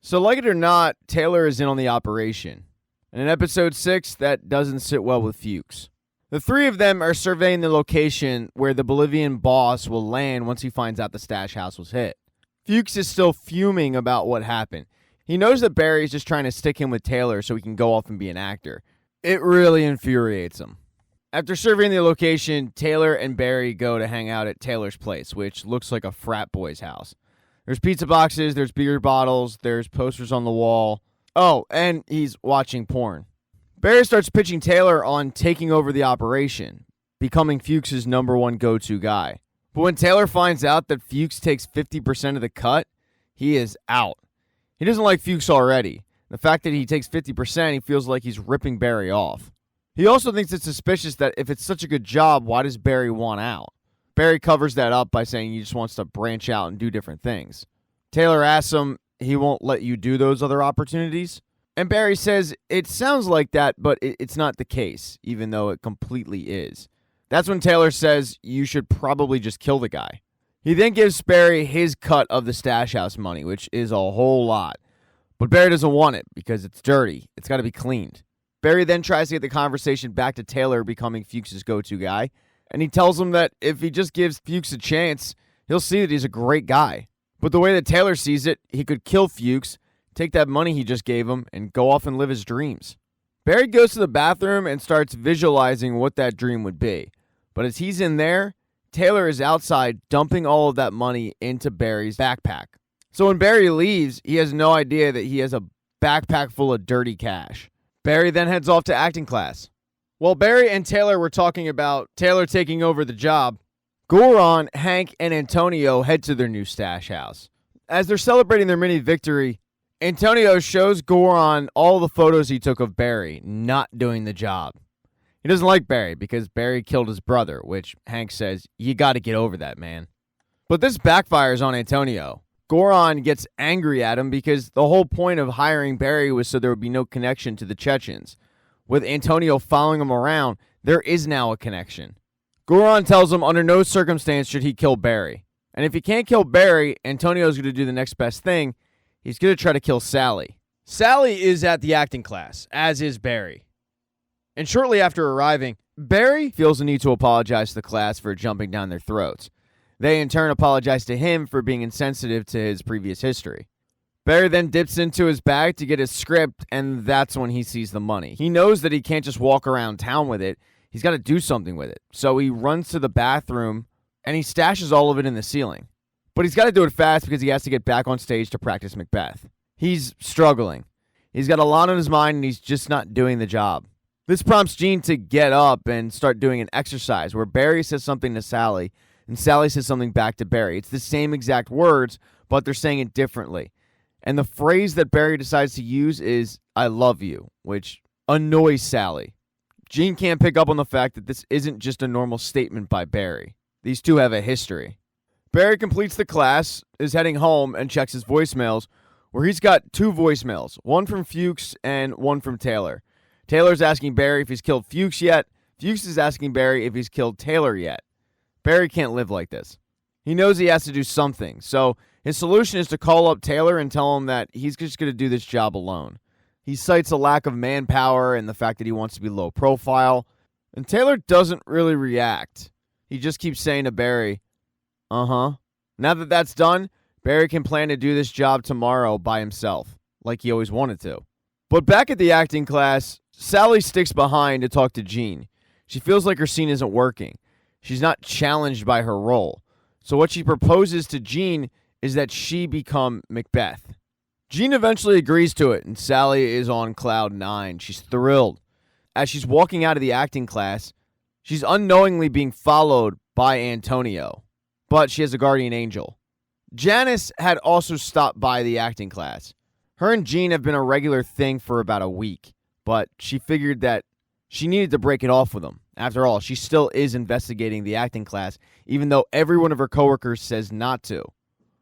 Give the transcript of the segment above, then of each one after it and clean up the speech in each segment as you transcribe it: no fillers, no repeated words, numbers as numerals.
So, like it or not, Taylor is in on the operation. And in episode 6, that doesn't sit well with Fuchs. The three of them are surveying the location where the Bolivian boss will land once he finds out the stash house was hit. Fuchs is still fuming about what happened. He knows that Barry's just trying to stick him with Taylor so he can go off and be an actor. It really infuriates him. After surveying the location, Taylor and Barry go to hang out at Taylor's place, which looks like a frat boy's house. There's pizza boxes, there's beer bottles, there's posters on the wall. Oh, and he's watching porn. Barry starts pitching Taylor on taking over the operation, becoming Fuchs' number one go-to guy. But when Taylor finds out that Fuchs takes 50% of the cut, he is out. He doesn't like Fuchs already. The fact that he takes 50%, he feels like he's ripping Barry off. He also thinks it's suspicious that if it's such a good job, why does Barry want out? Barry covers that up by saying he just wants to branch out and do different things. Taylor asks him he won't let you do those other opportunities. And Barry says it sounds like that, but it's not the case, even though it completely is. That's when Taylor says you should probably just kill the guy. He then gives Barry his cut of the stash house money, which is a whole lot. But Barry doesn't want it because it's dirty. It's got to be cleaned. Barry then tries to get the conversation back to Taylor becoming Fuchs' go-to guy. And he tells him that if he just gives Fuchs a chance, he'll see that he's a great guy. But the way that Taylor sees it, he could kill Fuchs, take that money he just gave him, and go off and live his dreams. Barry goes to the bathroom and starts visualizing what that dream would be. But as he's in there, Taylor is outside dumping all of that money into Barry's backpack. So when Barry leaves, he has no idea that he has a backpack full of dirty cash. Barry then heads off to acting class. While Barry and Taylor were talking about Taylor taking over the job, Goran, Hank, and Antonio head to their new stash house. As they're celebrating their mini victory, Antonio shows Goran all the photos he took of Barry not doing the job. He doesn't like Barry because Barry killed his brother, which Hank says, you got to get over that, man. But this backfires on Antonio. Goran gets angry at him because the whole point of hiring Barry was so there would be no connection to the Chechens. With Antonio following him around, there is now a connection. Goran tells him under no circumstance should he kill Barry. And if he can't kill Barry, Antonio's going to do the next best thing. He's going to try to kill Sally. Sally is at the acting class, as is Barry. And shortly after arriving, Barry feels the need to apologize to the class for jumping down their throats. They in turn apologize to him for being insensitive to his previous history. Barry then dips into his bag to get his script, and that's when he sees the money. He knows that he can't just walk around town with it. He's got to do something with it. So he runs to the bathroom, and he stashes all of it in the ceiling. But he's got to do it fast because he has to get back on stage to practice Macbeth. He's struggling. He's got a lot on his mind, and he's just not doing the job. This prompts Gene to get up and start doing an exercise where Barry says something to Sally, and Sally says something back to Barry. It's the same exact words, but they're saying it differently. And the phrase that Barry decides to use is, I love you, which annoys Sally. Gene can't pick up on the fact that this isn't just a normal statement by Barry. These two have a history. Barry completes the class, is heading home, and checks his voicemails, where he's got 2 voicemails, one from Fuchs and one from Taylor. Taylor's asking Barry if he's killed Fuchs yet. Fuchs is asking Barry if he's killed Taylor yet. Barry can't live like this. He knows he has to do something, so his solution is to call up Taylor and tell him that he's just going to do this job alone. He cites a lack of manpower and the fact that he wants to be low profile, and Taylor doesn't really react. He just keeps saying to Barry, Now that that's done, Barry can plan to do this job tomorrow by himself, like he always wanted to. But back at the acting class, Sally sticks behind to talk to Gene. She feels like her scene isn't working. She's not challenged by her role. So what she proposes to Gene is that she become Macbeth. Gene eventually agrees to it, and Sally is on cloud 9. She's thrilled. As she's walking out of the acting class, she's unknowingly being followed by Antonio, but she has a guardian angel. Janice had also stopped by the acting class. Her and Gene have been a regular thing for about a week, but she figured that she needed to break it off with him. After all, she still is investigating the acting class, even though every one of her coworkers says not to.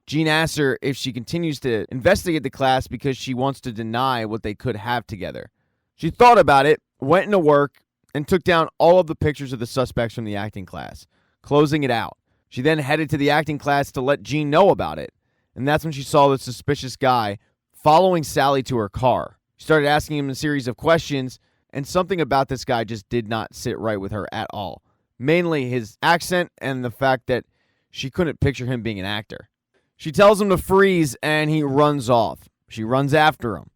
Gene asks her if she continues to investigate the class because she wants to deny what they could have together. She thought about it, went into work, and took down all of the pictures of the suspects from the acting class, closing it out. She then headed to the acting class to let Gene know about it, and that's when she saw the suspicious guy following Sally to her car. She started asking him a series of questions, and something about this guy just did not sit right with her at all. Mainly his accent and the fact that she couldn't picture him being an actor. She tells him to freeze, and he runs off. She runs after him.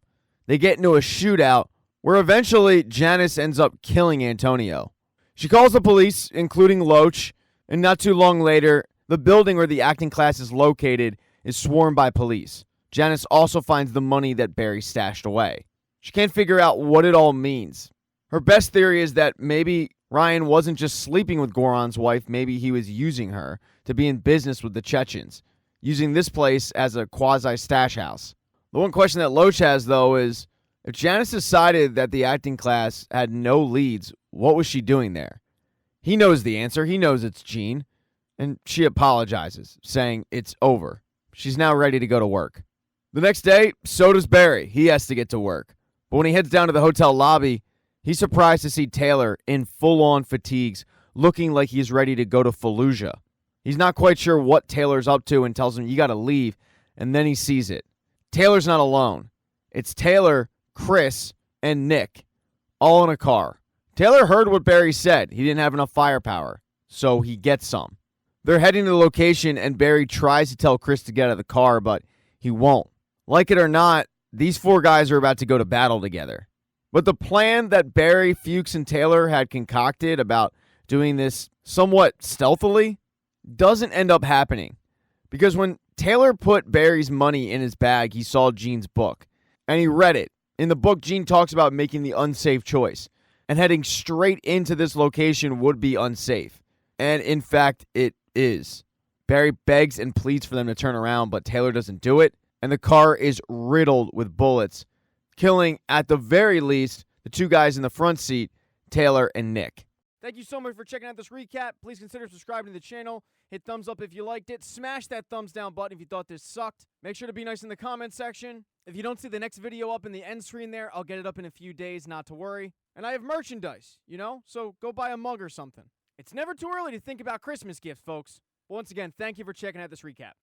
They get into a shootout where eventually Janice ends up killing Antonio. She calls the police, including Loach, and not too long later, the building where the acting class is located is swarmed by police. Janice also finds the money that Barry stashed away. She can't figure out what it all means. Her best theory is that maybe Ryan wasn't just sleeping with Goran's wife, maybe he was using her to be in business with the Chechens, using this place as a quasi-stash house. The one question that Loach has, though, is if Janice decided that the acting class had no leads, what was she doing there? He knows the answer. He knows it's Gene. And she apologizes, saying it's over. She's now ready to go to work. The next day, so does Barry. He has to get to work. But when he heads down to the hotel lobby, he's surprised to see Taylor in full-on fatigues, looking like he's ready to go to Fallujah. He's not quite sure what Taylor's up to and tells him, you got to leave, and then he sees it. Taylor's not alone. It's Taylor, Chris, and Nick, all in a car. Taylor heard what Barry said. He didn't have enough firepower, so he gets some. They're heading to the location, and Barry tries to tell Chris to get out of the car, but he won't. Like it or not, these four guys are about to go to battle together. But the plan that Barry, Fuchs, and Taylor had concocted about doing this somewhat stealthily doesn't end up happening. Because when Taylor put Barry's money in his bag, he saw Gene's book, and he read it. In the book, Gene talks about making the unsafe choice, and heading straight into this location would be unsafe. And in fact, it is. Barry begs and pleads for them to turn around, but Taylor doesn't do it, and the car is riddled with bullets, killing, at the very least, the two guys in the front seat, Taylor and Nick. Thank you so much for checking out this recap. Please consider subscribing to the channel. Hit thumbs up if you liked it. Smash that thumbs down button if you thought this sucked. Make sure to be nice in the comment section. If you don't see the next video up in the end screen there, I'll get it up in a few days, not to worry. And I have merchandise, so go buy a mug or something. It's never too early to think about Christmas gifts, folks. Once again, thank you for checking out this recap.